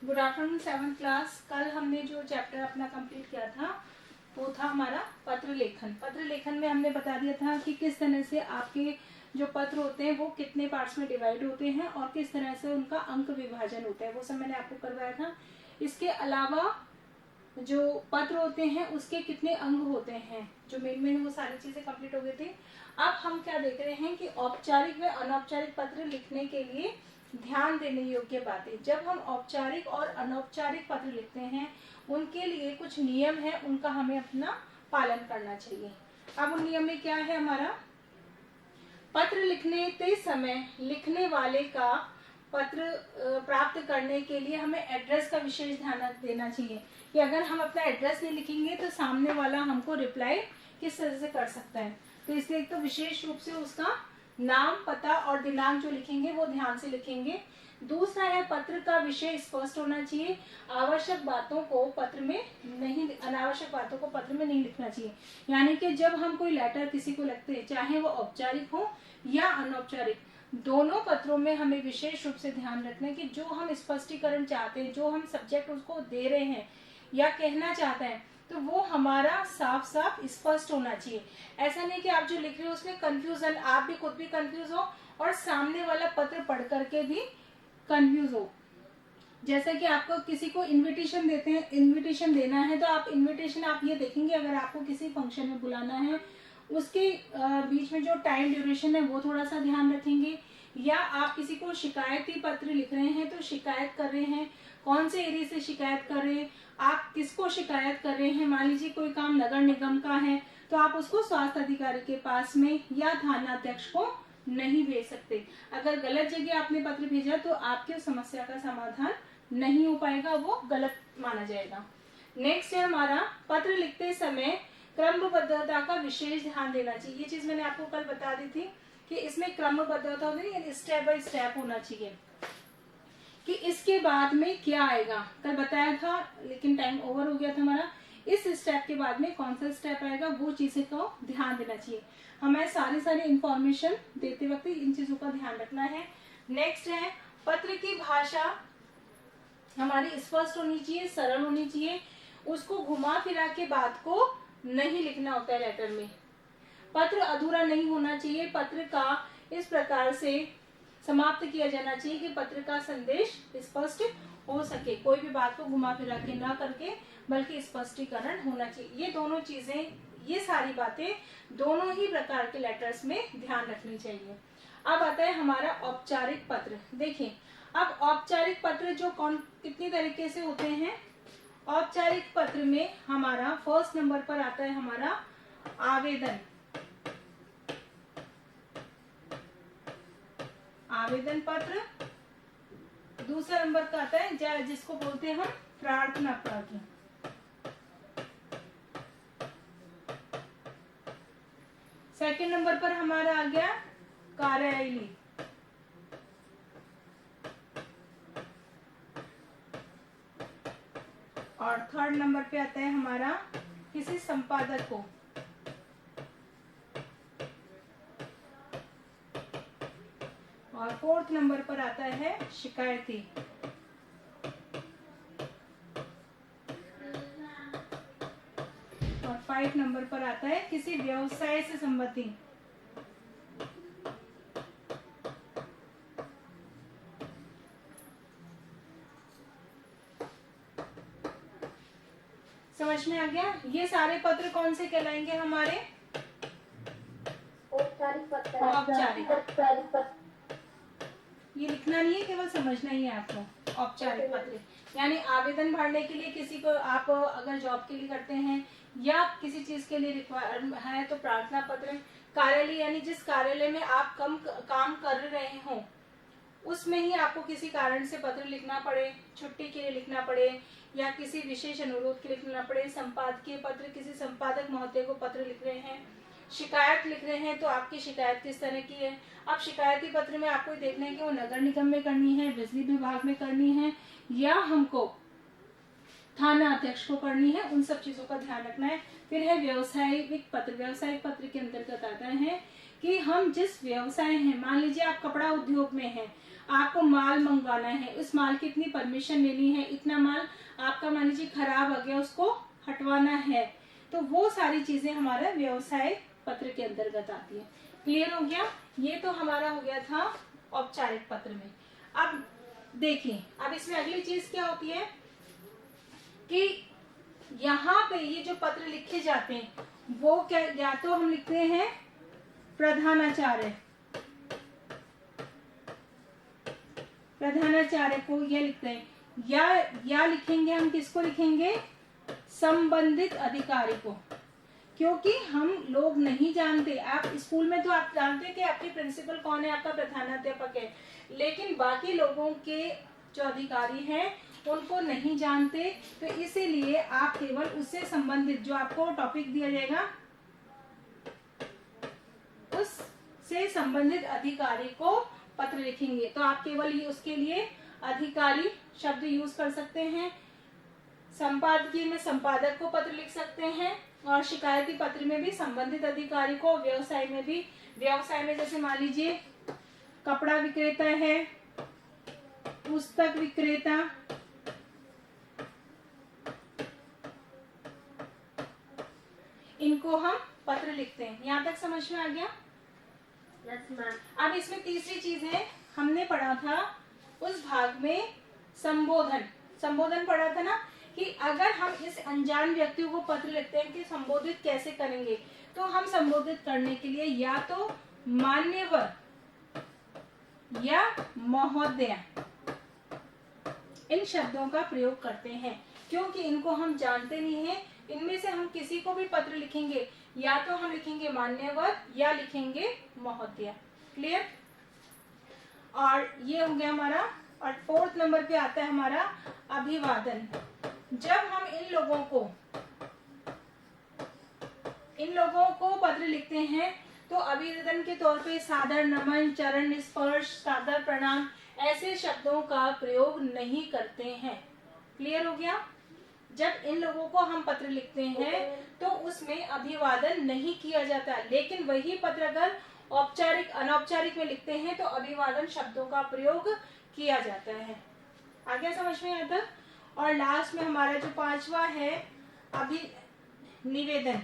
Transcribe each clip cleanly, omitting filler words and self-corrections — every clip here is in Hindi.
Good afternoon 7th class. कल हमने जो चैप्टर अपना कंप्लीट किया था वो था हमारा पत्र लेखन। पत्र लेखन में हमने बता दिया था कि किस तरह से आपके जो पत्र होते हैं वो कितने पार्ट्स में डिवाइड होते हैं और किस तरह से उनका अंक विभाजन होता है, वो सब मैंने आपको करवाया था। इसके अलावा जो पत्र होते हैं उसके कितने अंग होते हैं, जो मेन वो सारी चीजें कंप्लीट हो गई थी। अब हम क्या देख रहे हैं कि औपचारिक व अनौपचारिक पत्र लिखने के लिए ध्यान देने योग्य बातें। जब हम औपचारिक और अनौपचारिक पत्र लिखते हैं उनके लिए कुछ नियम है, उनका हमें अपना पालन करना चाहिए। अब उन नियम में क्या है हमारा, पत्र लिखने के समय लिखने वाले का पत्र प्राप्त करने के लिए हमें एड्रेस का विशेष ध्यान देना चाहिए कि अगर हम अपना एड्रेस नहीं लिखेंगे तो सामने वाला हमको रिप्लाई किस तरह से कर सकता है। तो इसलिए तो विशेष रूप से उसका नाम, पता और दिनांक जो लिखेंगे वो ध्यान से लिखेंगे। दूसरा है, पत्र का विषय स्पष्ट होना चाहिए। आवश्यक बातों को पत्र में नहीं, अनावश्यक बातों को पत्र में नहीं लिखना चाहिए। यानी कि जब हम कोई लेटर किसी को लिखते हैं, चाहे वो औपचारिक हो या अनौपचारिक, दोनों पत्रों में हमें विशेष रूप से ध्यान रखना है कि जो हम स्पष्टीकरण चाहते हैं, जो हम सब्जेक्ट उसको दे रहे हैं या कहना चाहते हैं, तो वो हमारा साफ साफ स्पष्ट होना चाहिए। ऐसा नहीं कि आप जो लिख रहे हो उसमें कंफ्यूजन, आप भी खुद भी कंफ्यूज हो और सामने वाला पत्र पढ़ करके भी कंफ्यूज हो। जैसे कि आपको किसी को इनविटेशन देते हैं, इनविटेशन देना है तो आप इनविटेशन आप ये देखेंगे, अगर आपको किसी फंक्शन में बुलाना है उसके बीच में जो टाइम ड्यूरेशन है वो थोड़ा सा ध्यान रखेंगे। या आप किसी को शिकायती पत्र लिख रहे हैं तो शिकायत कर रहे हैं, कौन से एरिया से शिकायत कर रहे हैं, आप किसको शिकायत कर रहे हैं। मान लीजिए कोई काम नगर निगम का है तो आप उसको स्वास्थ्य अधिकारी के पास में या थाना अध्यक्ष को नहीं भेज सकते। अगर गलत जगह आपने पत्र भेजा तो आपकी समस्या का समाधान नहीं हो पाएगा, वो गलत माना जाएगा। नेक्स्ट है हमारा, पत्र लिखते समय क्रमबद्धता का विशेष ध्यान देना चाहिए। ये चीज मैंने आपको कल बता दी थी कि इसमें क्रमबद्धता होगी, स्टेप बाय स्टेप होना चाहिए कि इसके बाद में क्या आएगा। कल बताया था लेकिन टाइम ओवर हो गया था हमारा। इस स्टेप के बाद में कौन सा स्टेप आएगा वो चीजें को ध्यान देना चाहिए। हमें सारी इंफॉर्मेशन देते वक्त इन चीजों का ध्यान रखना है। नेक्स्ट है, पत्र की भाषा हमारी स्पष्ट होनी चाहिए, सरल होनी चाहिए। उसको घुमा फिरा के बात को नहीं लिखना होता है लेटर में। पत्र अधूरा नहीं होना चाहिए। पत्र का इस प्रकार से समाप्त किया जाना चाहिए कि पत्र का संदेश स्पष्ट हो सके, कोई भी बात को घुमा फिरा के ना करके बल्कि स्पष्टीकरण होना चाहिए। ये दोनों चीजें, ये सारी बातें दोनों ही प्रकार के लेटर्स में ध्यान रखनी चाहिए। अब आता है हमारा औपचारिक पत्र। देखिए, अब औपचारिक पत्र जो कितनी तरीके से होते हैं। औपचारिक पत्र में हमारा फर्स्ट नंबर पर आता है हमारा आवेदन। आवेदन पत्र। दूसरा नंबर का आता है जिसको बोलते हैं हम प्रार्थना पत्र। सेकंड नंबर पर हमारा आ गया कार्यालय। और थर्ड नंबर पे आता है हमारा किसी संपादक को। और फोर्थ नंबर पर आता है शिकायती। और 5 नंबर पर आता है किसी व्यवसाय से संबंधित। समझ में आ गया? ये सारे पत्र कौन से कहलाएंगे हमारे? औपचारिक पत्र। औपचारिक। ये लिखना नहीं है, केवल समझना ही है आपको। औपचारिक पत्र यानी आवेदन भरने के लिए, किसी को आप अगर जॉब के लिए करते हैं या किसी चीज के लिए रिक्वायर है तो प्रार्थना पत्र। कार्यालय यानी जिस कार्यालय में आप काम कर रहे हो उसमें ही आपको किसी कारण से पत्र लिखना पड़े, छुट्टी के लिए लिखना पड़े या किसी विशेष अनुरोध के लिए लिखना पड़े। संपादकीय पत्र, किसी संपादक महोदय को पत्र लिख रहे हैं। शिकायत लिख रहे हैं तो आपकी शिकायत किस तरह की है। अब शिकायती पत्र में आपको देखना है कि वो नगर निगम में करनी है, बिजली विभाग में करनी है या हमको थाना अध्यक्ष को करनी है, उन सब चीजों का ध्यान रखना है। फिर है व्यवसायिक पत्र। व्यवसायिक पत्र के अंतर्गत आता है कि हम जिस व्यवसाय हैं, मान लीजिए आप कपड़ा उद्योग में हैं, आपको माल मंगवाना है, उस माल की इतनी परमिशन लेनी है, इतना माल आपका मान लीजिए खराब हो गया, उसको हटवाना है, तो वो सारी चीजें हमारा व्यवसाय पत्र के अंतर्गत आती है। क्लियर हो गया? ये तो हमारा हो गया था औपचारिक पत्र में। अब देखिए, अब इसमें अगली चीज क्या होती है कि यहाँ पे ये जो पत्र लिखे जाते हैं वो क्या, या तो हम लिखते हैं प्रधानाचार्य, प्रधानाचार्य को ये लिखते हैं, या लिखेंगे हम किसको लिखेंगे, संबंधित अधिकारी को, क्योंकि हम लोग नहीं जानते। आप स्कूल में तो आप जानते हैं कि आपके प्रिंसिपल कौन है, आपका प्रधानाध्यापक है, लेकिन बाकी लोगों के जो अधिकारी हैं उनको नहीं जानते, तो इसीलिए आप केवल उससे संबंधित जो आपको टॉपिक दिया जाएगा उससे संबंधित अधिकारी को पत्र लिखेंगे। तो आप केवल ये उसके लिए अधिकारी शब्द यूज कर सकते हैं। संपादकीय में संपादक को पत्र लिख सकते हैं, और शिकायती पत्र में भी संबंधित अधिकारी को, व्यवसाय में भी, व्यवसाय में जैसे मान लीजिए कपड़ा विक्रेता है, पुस्तक विक्रेता, इनको हम पत्र लिखते हैं। यहाँ तक समझ में आ गया? Yes ma'am. अब इसमें तीसरी चीज है, हमने पढ़ा था उस भाग में संबोधन, संबोधन पढ़ा था ना, कि अगर हम इस अनजान व्यक्तियों को पत्र लिखते हैं कि संबोधित कैसे करेंगे, तो हम संबोधित करने के लिए या तो मान्यवर या महोदय इन शब्दों का प्रयोग करते हैं, क्योंकि इनको हम जानते नहीं हैं। इनमें से हम किसी को भी पत्र लिखेंगे, या तो हम लिखेंगे मान्यवर या लिखेंगे महोदय। क्लियर? और ये हो गया हमारा। और 4th नंबर पे आता है हमारा अभिवादन। जब हम इन लोगों को पत्र लिखते हैं तो अभिवादन के तौर पे सादर नमन, चरण स्पर्श, सादर प्रणाम ऐसे शब्दों का प्रयोग नहीं करते हैं। क्लियर हो गया? जब इन लोगों को हम पत्र लिखते हैं तो उसमें अभिवादन नहीं किया जाता, लेकिन वही पत्र अगर औपचारिक अनौपचारिक में लिखते हैं तो अभिवादन शब्दों का प्रयोग किया जाता है। आ गया समझ में यहाँ तक? और लास्ट में हमारा जो 5वां है अभिनिवेदन।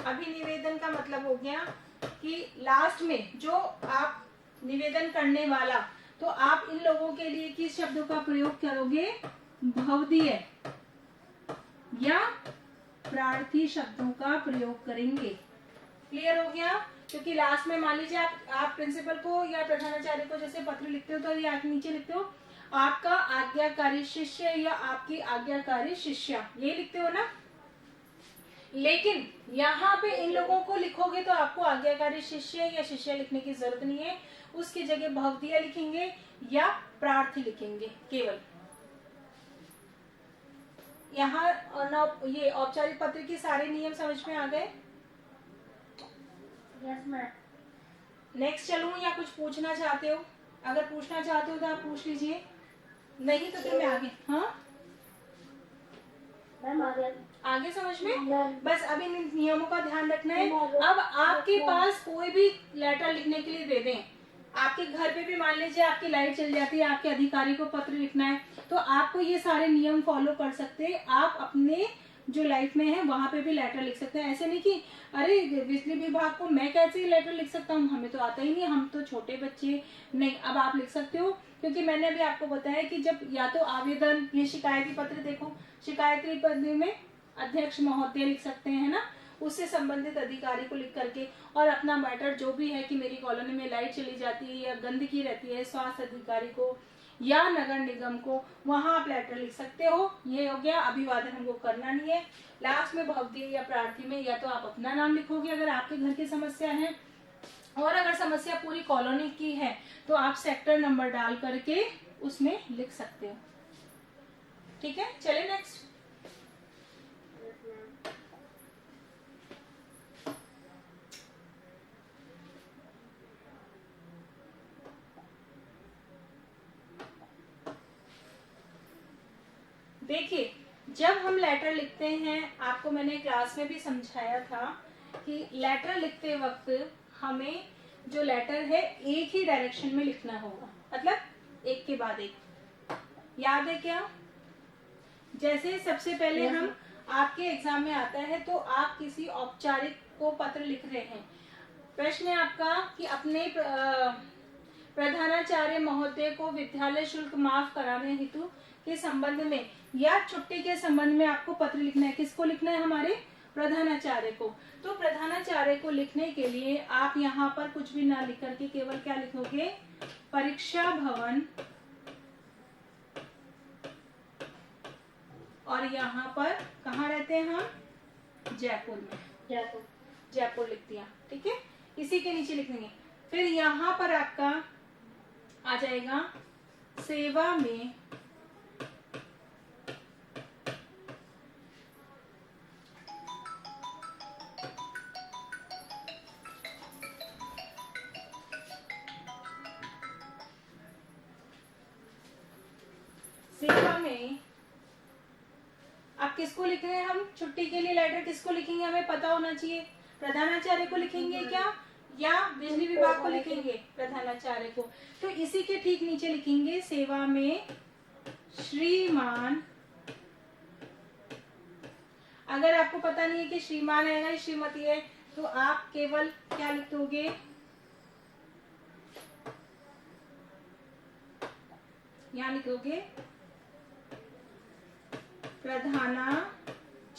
अभिनिवेदन का मतलब हो गया कि लास्ट में जो आप निवेदन करने वाला, तो आप इन लोगों के लिए किस शब्दों का प्रयोग करोगे, भवदीय या प्रार्थी शब्दों का प्रयोग करेंगे। क्लियर हो गया? क्योंकि लास्ट में मान लीजिए आप प्रिंसिपल को या प्रधानाचार्य को जैसे पत्र लिखते हो तो ये आप नीचे लिखते हो आपका आज्ञाकारी शिष्य या आपकी आज्ञाकारी शिष्या, ये लिखते हो ना। लेकिन यहाँ पे इन लोगों को लिखोगे तो आपको आज्ञाकारी शिष्य या शिष्या लिखने की जरूरत नहीं है, उसकी जगह भवदीय लिखेंगे या प्रार्थी लिखेंगे केवल। यहाँ ये औपचारिक पत्र के सारे नियम समझ में आ गए? Yes ma'am. नेक्स्ट चलूं या कुछ पूछना चाहते हो? अगर पूछना चाहते हो तो आप पूछ लीजिए, नहीं तो फिर मैं आगे। हाँ मैम आगे समझ में? मैम। बस अभी इन नियमों का ध्यान रखना है। अब आपके पास कोई भी लेटर लिखने के लिए दे दें, आपके घर पे भी मान लीजिए आपकी लाइट चल जाती है, आपके अधिकारी को पत्र लिखना है, तो आपको ये सारे नियम फॉलो कर सकते हैं। आप अपने जो लाइफ में है वहां पे भी लेटर लिख सकते हैं। ऐसे नहीं कि अरे बिजली विभाग को मैं कैसे लेटर लिख सकता हूँ, हमें तो आता ही नहीं, हम तो छोटे बच्चे। नहीं, अब आप लिख सकते हो, क्योंकि मैंने अभी आपको बताया कि जब या तो आवेदन, ये शिकायती पत्र, देखो शिकायती पत्र में अध्यक्ष महोदय लिख सकते हैं ना, उससे संबंधित अधिकारी को लिख करके, और अपना मैटर जो भी है कि मेरी कॉलोनी में लाइट चली जाती है या गंदगी रहती है, स्वास्थ्य अधिकारी को या नगर निगम को, वहां आप लेटर लिख सकते हो। ये हो गया। अभिवादन हमको करना नहीं है। लास्ट में भवदीय या प्रार्थी में या तो आप अपना नाम लिखोगे अगर आपके घर की समस्या है, और अगर समस्या पूरी कॉलोनी की है तो आप सेक्टर नंबर डाल करके उसमें लिख सकते हो। ठीक है, चले नेक्स्ट। देखिए, जब हम लेटर लिखते हैं, आपको मैंने क्लास में भी समझाया था कि लेटर लिखते वक्त हमें जो लेटर है एक ही डायरेक्शन में लिखना होगा, मतलब एक के बाद एक। याद है क्या? जैसे सबसे पहले हम आपके एग्जाम में आता है तो आप किसी औपचारिक को पत्र लिख रहे हैं। प्रश्न है आपका कि अपने प्रधानाचार्य महोदय को विद्यालय शुल्क माफ कराने हेतु के संबंध में या छुट्टी के संबंध में आपको पत्र लिखना है। किसको लिखना है? हमारे प्रधानाचार्य को। तो प्रधानाचार्य को लिखने के लिए आप यहाँ पर कुछ भी ना लिख करके केवल क्या लिखोगे? परीक्षा भवन, और यहाँ पर कहाँ रहते हैं हम? जयपुर में। जयपुर लिख दिया, ठीक है। इसी के नीचे लिख देंगे। फिर यहाँ पर आपका आ जाएगा सेवा में आप किसको लिख रहे हैं? हम छुट्टी के लिए लेटर किसको लिखेंगे? हमें पता होना चाहिए। प्रधानाचार्य को लिखेंगे क्या, या बिजली विभाग को लिखेंगे? प्रधानाचार्य को। तो इसी के ठीक नीचे लिखेंगे सेवा में श्रीमान। अगर आपको पता नहीं है कि श्रीमान है या श्रीमती है तो आप केवल क्या लिख दोगे? यहाँ लिखोगे प्रधानाचार्य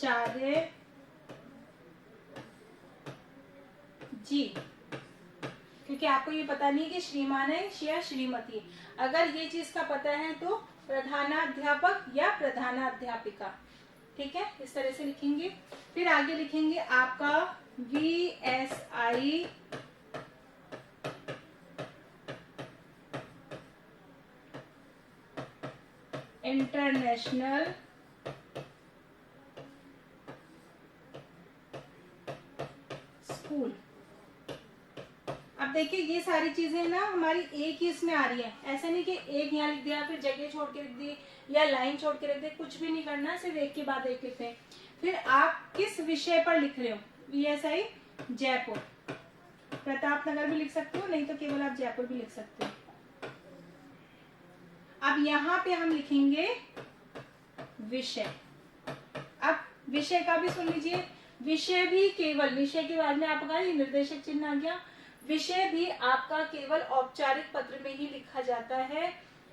जी, क्योंकि आपको ये पता नहीं है कि श्रीमान है या श्रीमती। अगर ये चीज का पता है तो प्रधानाध्यापक या प्रधानाध्यापिका, ठीक है। इस तरह से लिखेंगे। फिर आगे लिखेंगे आपका VSI इंटरनेशनल स्कूल। अब देखिए ये सारी चीजें ना हमारी एक ही इसमें आ रही है। ऐसा नहीं कि एक यहाँ लिख दिया फिर जगह छोड़ के लिख दी या लाइन छोड़ के लिख दी, कुछ भी नहीं करना, सिर्फ एक के बाद एक लिखते हैं। फिर आप किस विषय पर लिख रहे हो? VSI जयपुर। प्रतापनगर भी लिख सकते हो, नहीं तो केवल आप जयपुर भी लिख सकते हो। अब यहाँ पे हम लिखेंगे विषय। अब विषय का भी सुन लीजिए। विषय भी केवल, विषय के बाद में आपका ये निर्देशक चिन्ह आ गया। विषय भी आपका केवल औपचारिक पत्र में ही लिखा जाता है।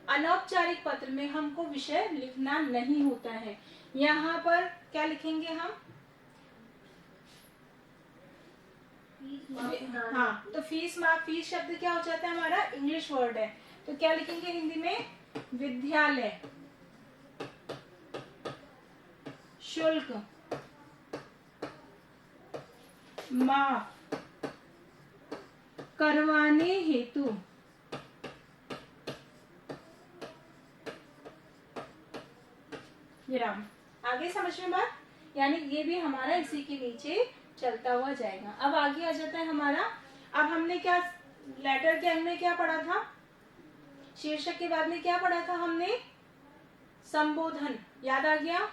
अनौपचारिक पत्र में हमको विषय लिखना नहीं होता है। यहाँ पर क्या लिखेंगे हम? हाँ, तो फीस मार्क, फीस शब्द क्या हो जाता है हमारा? इंग्लिश वर्ड है। तो क्या लिखेंगे हिंदी में? विद्यालय शुल्क माफ करवाने हेतु विराम। आगे समझ में बात? यानी ये भी हमारा इसी के नीचे चलता हुआ जाएगा। अब आगे आ जाता है हमारा, अब हमने क्या लेटर के अंग में क्या पढ़ा था? शीर्षक के बाद में क्या पढ़ा था हमने? संबोधन। याद आ गया?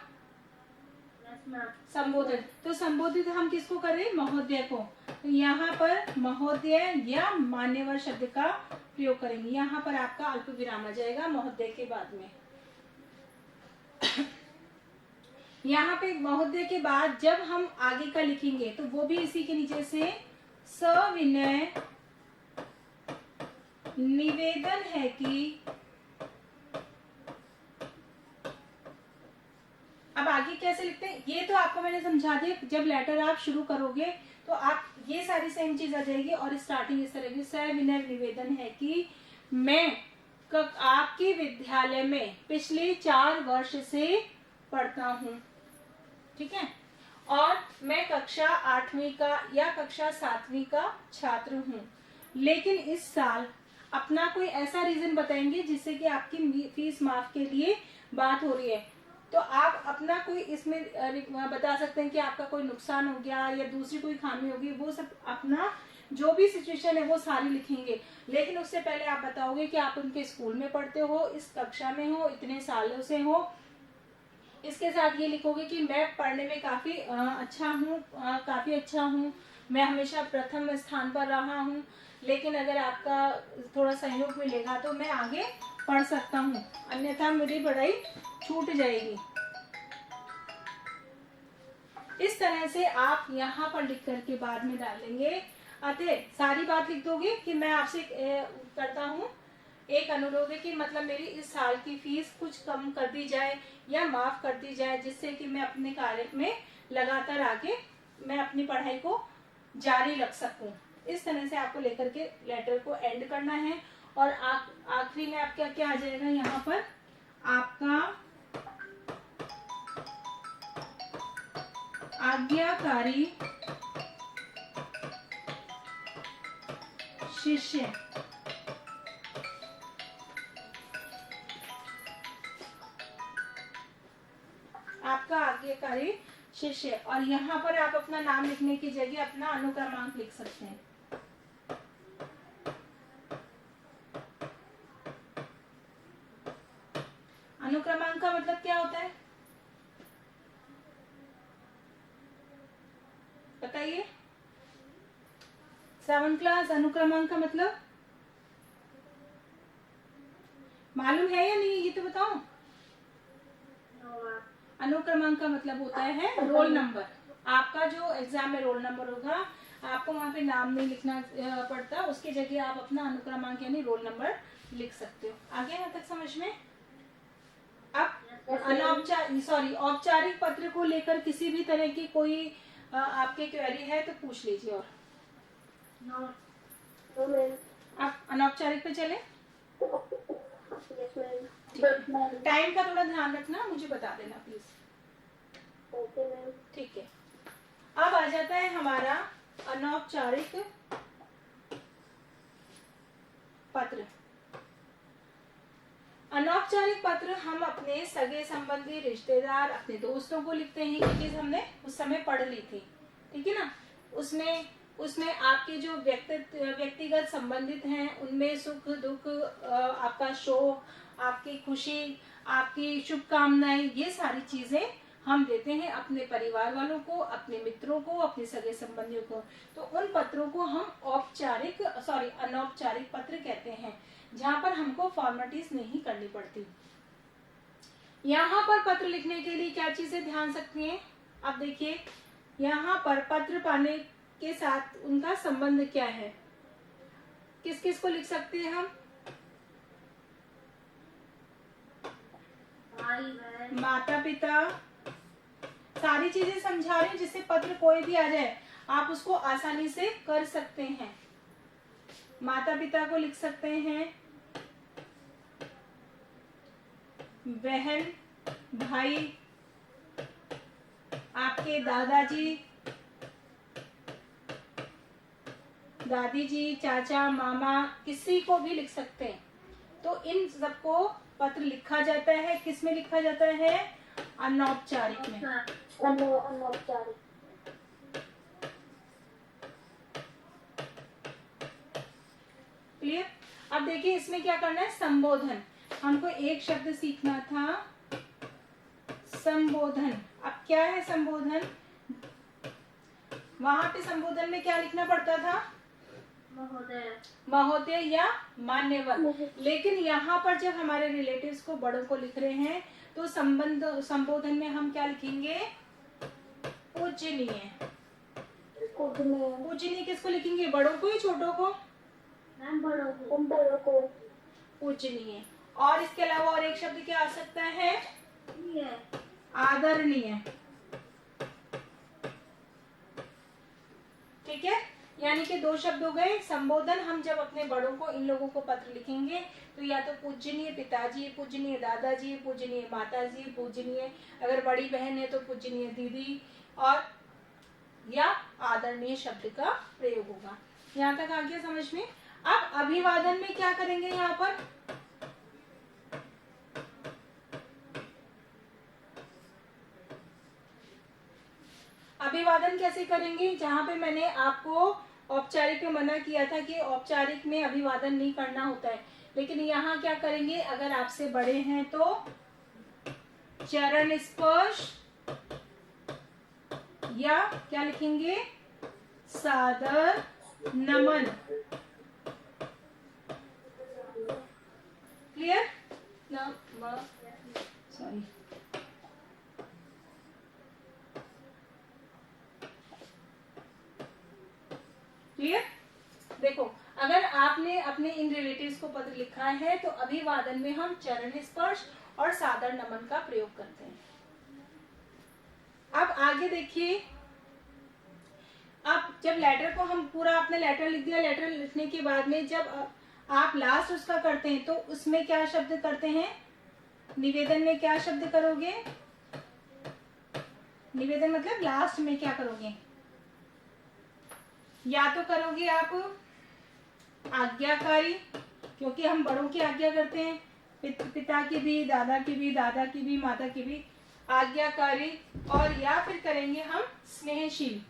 संबोधन। तो संबोधित हम किसको करें? महोदय को। तो यहाँ पर महोदय या मान्यवर शब्द का प्रयोग करेंगे। यहाँ पर आपका अल्प विराम आ जाएगा महोदय के बाद में। यहाँ पे महोदय के बाद जब हम आगे का लिखेंगे तो वो भी इसी के नीचे से सविनय निवेदन है कि, अब आगे कैसे लिखते हैं ये तो आपको मैंने समझा दिया। जब लेटर आप शुरू करोगे तो आप ये सारी सेम चीज आ जाएगी और स्टार्टिंग इस तरह की, सविनय निवेदन है कि मैं आपके विद्यालय में पिछले 4 वर्ष से पढ़ता हूँ, ठीक है, और मैं कक्षा 8वीं का या कक्षा 7वीं का छात्र हूँ, लेकिन इस साल अपना कोई ऐसा रीजन बताएंगे जिससे कि आपकी फीस माफ के लिए बात हो रही है। तो आप अपना कोई इसमें बता सकते हैं कि आपका कोई नुकसान हो गया या दूसरी कोई खामी होगी, वो सब अपना जो भी सिचुएशन है वो सारी लिखेंगे। लेकिन उससे पहले आप बताओगे कि आप उनके स्कूल में पढ़ते हो, इस कक्षा में हो, इतने सालों से हो, इसके साथ ये लिखोगे कि मैं पढ़ने में काफ़ी अच्छा हूँ, काफ़ी अच्छा हूँ, मैं हमेशा प्रथम स्थान पर रहा हूँ, लेकिन अगर आपका थोड़ा सहयोग मिलेगा तो मैं आगे पढ़ सकता हूँ, अन्यथा मेरी पढ़ाई छूट जाएगी। इस तरह से आप यहाँ पर लिख करके बाद में डालेंगे। अतः सारी बात लिख दोगे कि मैं आपसे करता हूँ एक अनुरोध है कि मतलब मेरी इस साल की फीस कुछ कम कर दी जाए या माफ कर दी जाए, जिससे कि मैं अपने कार्य में लगातार आगे मैं अपनी पढ़ाई को जारी रख सकूं। इस तरह से आपको लेकर के लेटर को एंड करना है। और आखिरी में आपका क्या आ जाएगा, यहाँ पर आपका आज्ञाकारी शिष्य आपका आज्ञाकारी शिष्य। और यहाँ पर आप अपना नाम लिखने की जगह अपना अनुक्रमांक लिख सकते हैं। अनुक्रमांक का मतलब क्या होता है बताइए? 7th क्लास अनुक्रमांक का मतलब मालूम है या नहीं, ये तो बताओ। अनुक्रमांक का मतलब होता है रोल नंबर। आपका जो एग्जाम में रोल नंबर होगा, आपको वहां पे नाम नहीं लिखना पड़ता, उसकी जगह आप अपना अनुक्रमांक यानी रोल नंबर लिख सकते हो। आगे यहाँ तक समझ में? अब औपचारिक पत्र को लेकर किसी भी तरह की कोई आपके क्वेरी है तो पूछ लीजिए। और आप अनौपचारिक पे चले। टाइम का थोड़ा ध्यान रखना, मुझे बता देना प्लीज। ठीक है, अब आ जाता है हमारा अनौपचारिक पत्र। अनौपचारिक पत्र हम अपने सगे संबंधी, रिश्तेदार, अपने दोस्तों को लिखते हैं। ये चीज हमने उस समय पढ़ ली थी, ठीक है ना। उसमें आपके जो व्यक्तिगत संबंधित हैं, उनमें सुख दुख, आपका शोक, आपकी खुशी, आपकी शुभकामनाएं, ये सारी चीजें हम देते हैं अपने परिवार वालों को, अपने मित्रों को, अपने सगे संबंधियों को। तो उन पत्रों को हम अनौपचारिक पत्र कहते हैं, जहां पर हमको फॉर्मेलिटीज नहीं करनी पड़ती। यहाँ पर पत्र लिखने के लिए क्या चीजें ध्यान सकती हैं? अब देखिए, यहाँ पर पत्र पाने के साथ उनका संबंध क्या है, किस किस को लिख सकते हैं हम? भाई बहन, माता पिता, सारी चीजें समझा रही हूँ जिससे पत्र कोई भी आ जाए आप उसको आसानी से कर सकते हैं। माता पिता को लिख सकते हैं, बहन भाई, आपके दादाजी, दादी जी, चाचा, मामा, किसी को भी लिख सकते हैं। तो इन सबको पत्र लिखा जाता है, किस में लिखा जाता है? अनौपचारिक में। अनौपचारिक। क्लियर? अब देखिए इसमें क्या करना है, संबोधन। हमको एक शब्द सीखना था, संबोधन। अब क्या है संबोधन? वहां पे संबोधन में क्या लिखना पड़ता था? महोदय या मान्यवर। लेकिन यहाँ पर जब हमारे रिलेटिव्स को, बड़ों को लिख रहे हैं, तो संबोधन में हम क्या लिखेंगे? पूजनीय। पूजनीय किसको लिखेंगे, बड़ों को या छोटों को? बड़ों को। पूजनीय। और इसके अलावा और एक शब्द क्या आ सकता है? आदरणीय। ठीक है, यानी कि 2 शब्द हो गए। संबोधन, हम जब अपने बड़ों को, इन लोगों को पत्र लिखेंगे तो या तो पूजनीय पिताजी, पूजनीय दादाजी, पूजनीय माताजी, पूजनीय, अगर बड़ी बहन है तो पूजनीय दीदी, और या आदरणीय शब्द का प्रयोग होगा। यहाँ तक आ गया समझ में? अब अभिवादन में क्या करेंगे? यहाँ पर अभिवादन कैसे करेंगे? जहां पे मैंने आपको औपचारिक में मना किया था कि औपचारिक में अभिवादन नहीं करना होता है, लेकिन यहाँ क्या करेंगे? अगर आपसे बड़े हैं तो चरण स्पर्श, या क्या लिखेंगे, सादर नमन। क्लियर? Sorry, clear? देखो, अगर आपने अपने इन रिलेटिव्स को पत्र लिखा है तो अभिवादन में हम चरण स्पर्श और सादर नमन का प्रयोग करते हैं। अब आगे देखिए, अब जब लेटर को हम पूरा आपने लेटर लिख दिया, लेटर लिखने के बाद में जब आप लास्ट उसका करते हैं तो उसमें क्या शब्द करते हैं, निवेदन में क्या शब्द करोगे, निवेदन मतलब लास्ट में क्या करोगे, या तो करोगे आप आज्ञाकारी, क्योंकि हम बड़ों की आज्ञा करते हैं, पिता की भी, दादा की भी, दादा की भी, माता की भी, आज्ञाकारी, और या फिर करेंगे हम स्नेहशील।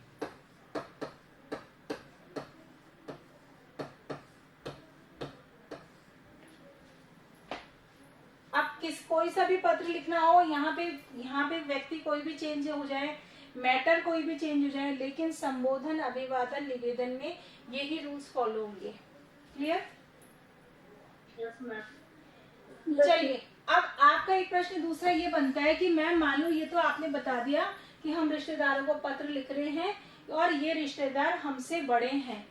अब कोई सा भी पत्र लिखना हो, यहाँ पे व्यक्ति कोई भी चेंज हो जाए, मैटर कोई भी चेंज हो जाए, लेकिन संबोधन, अभिवादन, निवेदन में यही रूल्स फॉलो होंगे। क्लियर? Yes ma'am. चलिए, अब आपका एक प्रश्न दूसरा ये बनता है कि मैम मान लो ये तो आपने बता दिया कि हम रिश्तेदारों को पत्र लिख रहे हैं और ये रिश्तेदार हमसे बड़े हैं,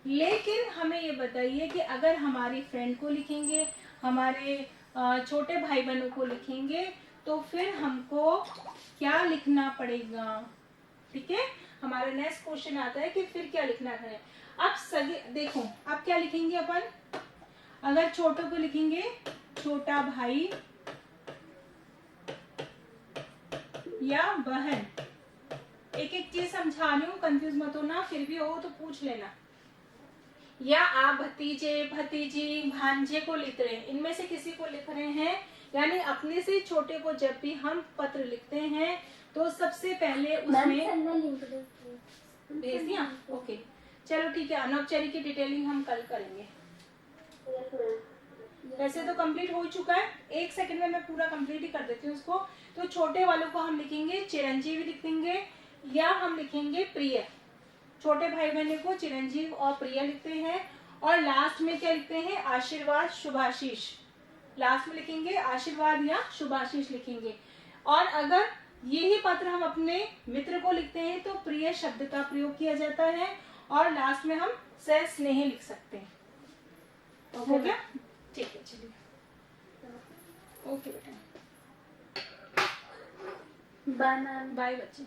लेकिन हमें ये बताइए कि अगर हमारी फ्रेंड को लिखेंगे, हमारे छोटे भाई बहनों को लिखेंगे, तो फिर हमको क्या लिखना पड़ेगा? ठीक है, हमारा नेक्स्ट क्वेश्चन आता है कि फिर क्या लिखना है। अब सगे देखो, अब क्या लिखेंगे अपन, अगर छोटों को लिखेंगे छोटा भाई या बहन, एक एक चीज समझा रही हूँ, कंफ्यूज मत होना, फिर भी हो तो पूछ लेना। या आप भतीजे, भतीजी, भांजे को लिख रहे हैं, इनमें से किसी को लिख रहे हैं, यानी अपने से छोटे को जब भी हम पत्र लिखते हैं तो सबसे पहले उसमें भेज दिया। ओके, चलो ठीक है, अनौपचारिक की डिटेलिंग हम कल करेंगे। वैसे तो कंप्लीट हो चुका है, 1 सेकंड में मैं पूरा कंप्लीट ही कर देती हूँ उसको। तो छोटे वालों को हम लिखेंगे चिरंजीवी लिख देंगे, या हम लिखेंगे प्रिय। छोटे भाई बहन को चिरंजीव और प्रिय लिखते हैं, और लास्ट में क्या लिखते हैं, आशीर्वाद, शुभाशीष। लास्ट में लिखेंगे आशीर्वाद या शुभाशीष लिखेंगे। और अगर यही पत्र हम अपने मित्र को लिखते हैं तो प्रिय शब्द का प्रयोग किया जाता है, और लास्ट में हम सह स्नेह लिख सकते हैं। हो गया? ठीक है, चलिए, ओके बेटा, बाय मैम। बाय बच्चे।